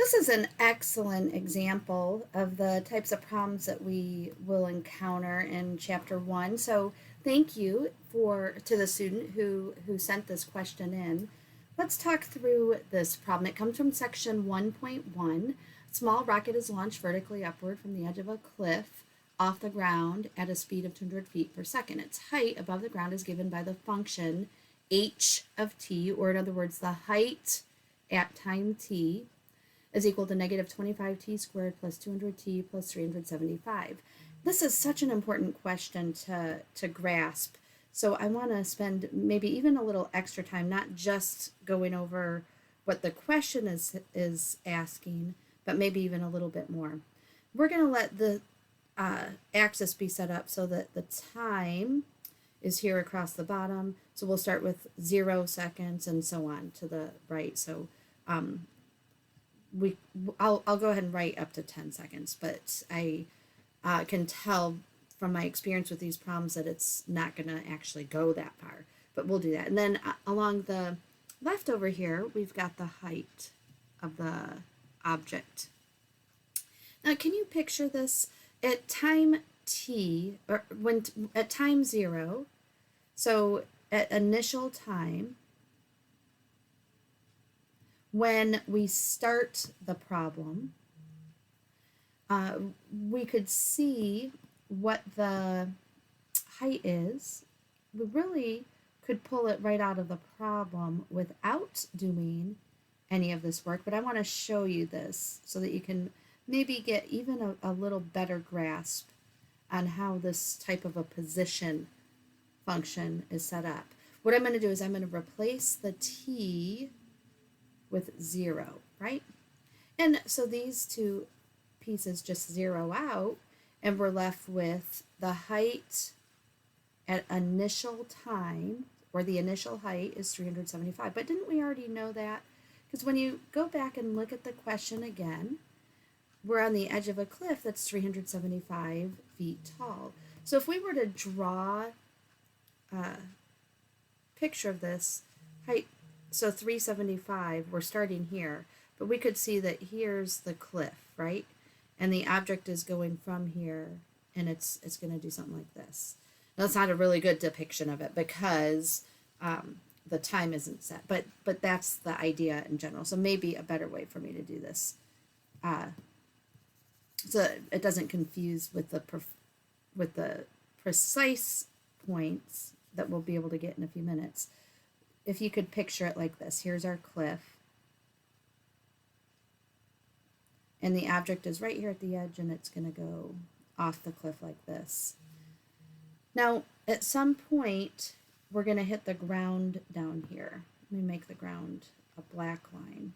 This is an excellent example of the types of problems that we will encounter in chapter 1. So thank you to the student who sent this question in. Let's talk through this problem. It comes from section 1.1. Small rocket is launched vertically upward from the edge of a cliff off the ground at a speed of 200 feet per second. Its height above the ground is given by the function h of t, or in other words, the height at time t is equal to negative 25t squared plus 200t plus 375. This is such an important question to grasp. So I want to spend maybe even a little extra time, not just going over what the question is asking, but maybe even a little bit more. We're going to let the axis be set up so that the time is here across the bottom. So we'll start with 0 seconds and so on to the right. So I'll go ahead and write up to 10 seconds, but I can tell from my experience with these problems that it's not going to actually go that far, but we'll do that. And then along the left over here, we've got the height of the object. Now, can you picture this at time t, or at time 0, so at initial time, when we start the problem, we could see what the height is. We really could pull it right out of the problem without doing any of this work, but I want to show you this so that you can maybe get even a little better grasp on how this type of a position function is set up. What I'm going to do is I'm going to replace the t with 0, right? And so these two pieces just zero out, and we're left with the height at initial time, or the initial height is 375. But didn't we already know that? Because when you go back and look at the question again, we're on the edge of a cliff that's 375 feet tall. So if we were to draw a picture of this height, so 375, we're starting here, but we could see that here's the cliff, right? And the object is going from here, and it's going to do something like this. Now, that's not a really good depiction of it because the time isn't set, but that's the idea in general. So maybe a better way for me to do this, so it doesn't confuse with the precise points that we'll be able to get in a few minutes. If you could picture it like this, here's our cliff, and the object is right here at the edge, and it's going to go off the cliff like this. Now, at some point, we're going to hit the ground down here. Let me make the ground a black line.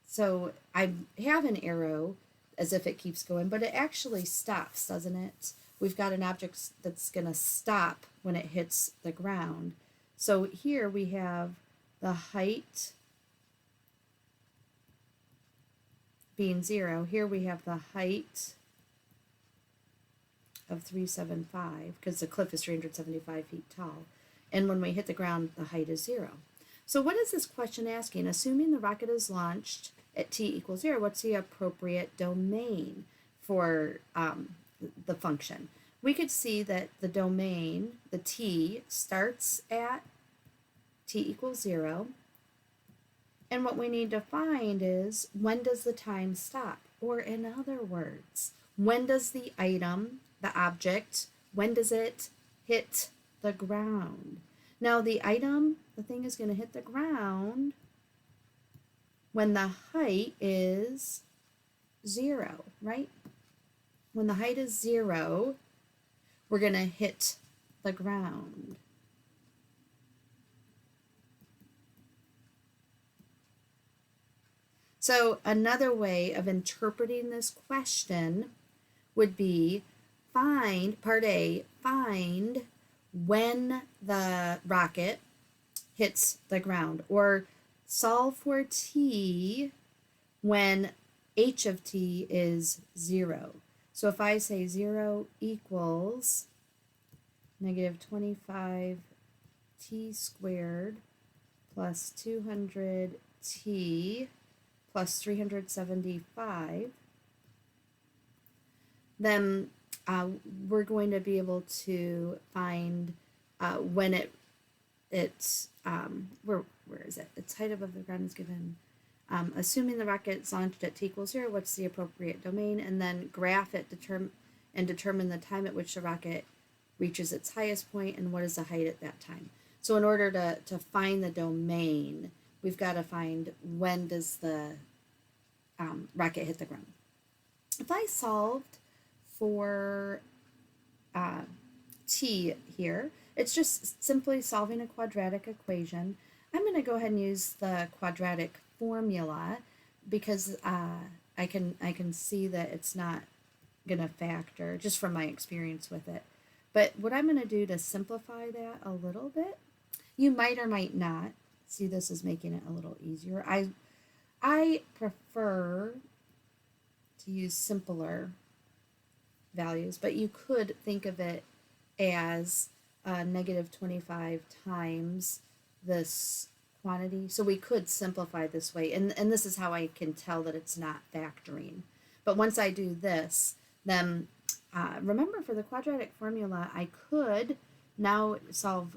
So I have an arrow as if it keeps going, but it actually stops, doesn't it? We've got an object that's going to stop when it hits the ground. So here we have the height being 0. Here we have the height of 375, because the cliff is 375 feet tall. And when we hit the ground, the height is 0. So what is this question asking? Assuming the rocket is launched at t equals 0, what's the appropriate domain for the function? We could see that the domain, the t, starts at t equals 0. And what we need to find is, when does the time stop? Or in other words, when does the item, the object, when does it hit the ground? Now the item, the thing is going to hit the ground when the height is 0, right? When the height is 0, we're going to hit the ground. So another way of interpreting this question would be part A, find when the rocket hits the ground, or solve for t when h of t is 0. So if I say 0 equals negative 25t squared plus 200t plus 375, then we're going to be able to find when it's where is it? Its height above the ground is given. Assuming the rocket's launched at t equals 0, what's the appropriate domain? And then graph it and determine the time at which the rocket reaches its highest point and what is the height at that time. So in order to find the domain, we've got to find when does the rocket hit the ground. If I solved for t here, it's just simply solving a quadratic equation. I'm going to go ahead and use the quadratic formula because I can see that it's not going to factor just from my experience with it. But what I'm going to do to simplify that a little bit, you might or might not see this as making it a little easier. I prefer to use simpler values, but you could think of it as negative 25 times this quantity. So we could simplify this way, and this is how I can tell that it's not factoring. But once I do this, then remember for the quadratic formula, I could now solve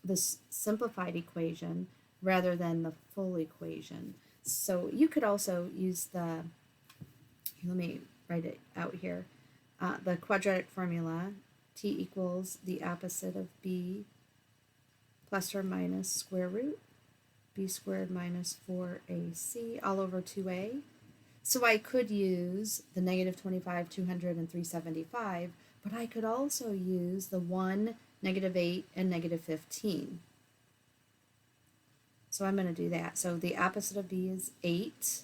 this simplified equation rather than the full equation. So you could also use let me write it out here, the quadratic formula, t equals the opposite of b plus or minus square root b squared minus 4ac all over 2a. So I could use the negative 25, 200, and 375, but I could also use the 1, negative 8, and negative 15. So I'm going to do that. So the opposite of b is 8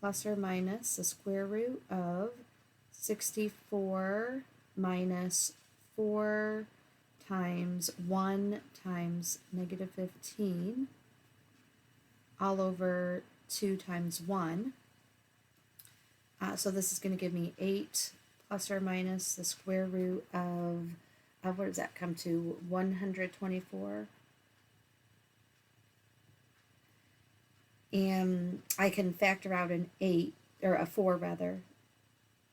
plus or minus the square root of 64 minus 4 times 1 times negative 15 all over 2 times 1. So this is going to give me 8 plus or minus the square root of what does that come to? 124. And I can factor out an 8, or a 4 rather.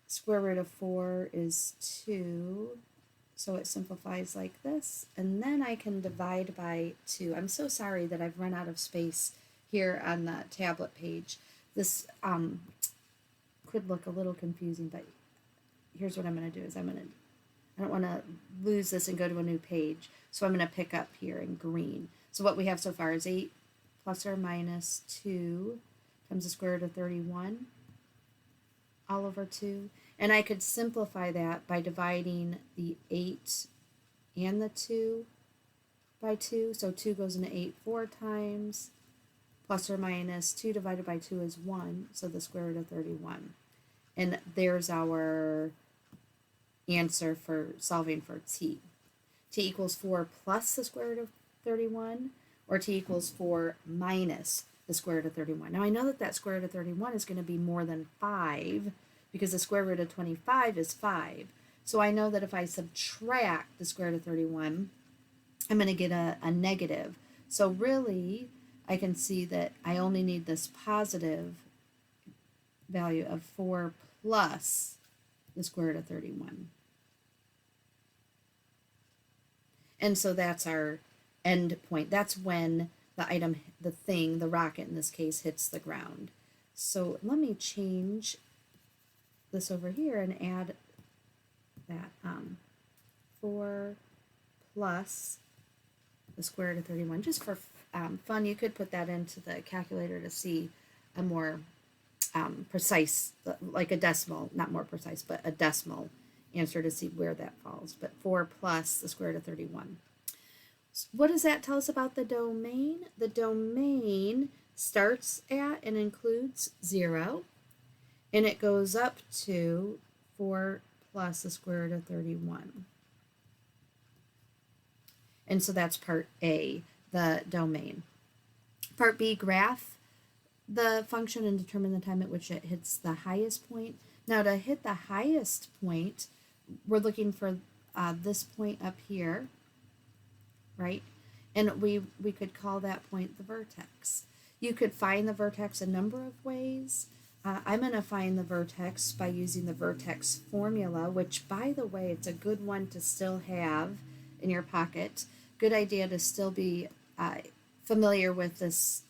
Square root of 4 is 2, so it simplifies like this. And then I can divide by 2. I'm so sorry that I've run out of space here on the tablet page. This could look a little confusing, but here's what I'm going to do is I don't want to lose this and go to a new page, so I'm going to pick up here in green. So what we have so far is 8 plus or minus 2 times the square root of 31 all over 2. And I could simplify that by dividing the 8 and the 2 by 2. So 2 goes into 8 4 times, plus or minus 2 divided by 2 is 1, so the square root of 31. And there's our answer for solving for t. T equals 4 plus the square root of 31, or t equals 4 minus the square root of 31. Now I know that that square root of 31 is going to be more than 5 because the square root of 25 is 5. So I know that if I subtract the square root of 31, I'm going to get a negative. So really, I can see that I only need this positive value of 4 plus the square root of 31. And so that's our end point. That's when the rocket in this case, hits the ground. So let me change this over here and add that 4 plus the square root of 31. Just for fun, you could put that into the calculator to see a more precise, like a decimal, not more precise, but a decimal answer to see where that falls. But 4 plus the square root of 31. So what does that tell us about the domain? The domain starts at and includes 0, and it goes up to 4 plus the square root of 31. And so that's part A, the domain. Part B, graph the function and determine the time at which it hits the highest point. Now to hit the highest point, we're looking for this point up here, right? And we could call that point the vertex. You could find the vertex a number of ways. I'm going to find the vertex by using the vertex formula, which, by the way, it's a good one to still have in your pocket. Good idea to still be familiar with this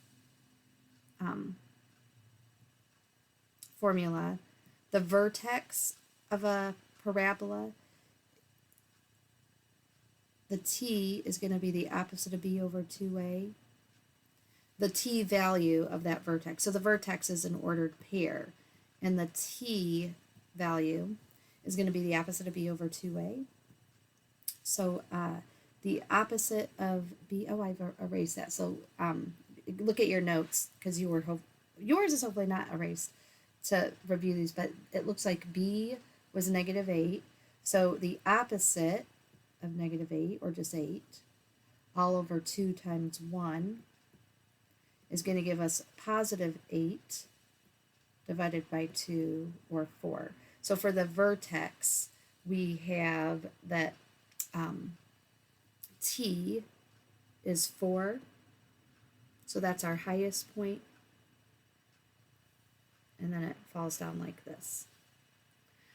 formula. The vertex of a parabola, the t is going to be the opposite of b over 2a. The t value of that vertex. So the vertex is an ordered pair, and the t value is going to be the opposite of b over 2a. So the opposite of b, oh, I've erased that. So look at your notes, because yours is hopefully not erased to review these, but it looks like b was negative 8. So the opposite of negative 8, or just 8, all over 2 times 1, is going to give us positive 8 divided by 2, or 4. So for the vertex, we have that t is 4. So that's our highest point. And then it falls down like this.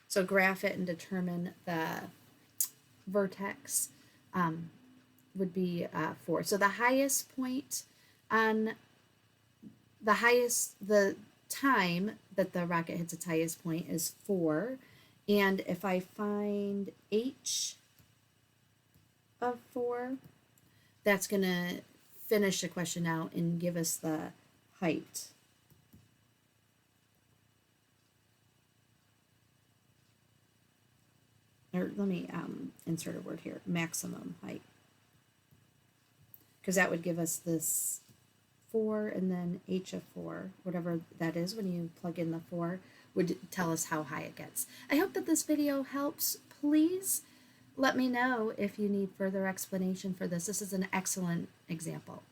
So graph it and determine the vertex would be 4. So the highest point on the time that the rocket hits its highest point is 4. And if I find h of 4, that's going to finish the question out and give us the height. Or let me insert a word here, maximum height. Because that would give us this 4, and then h of 4, whatever that is when you plug in the 4, would tell us how high it gets. I hope that this video helps. Please let me know if you need further explanation for this. This is an excellent example.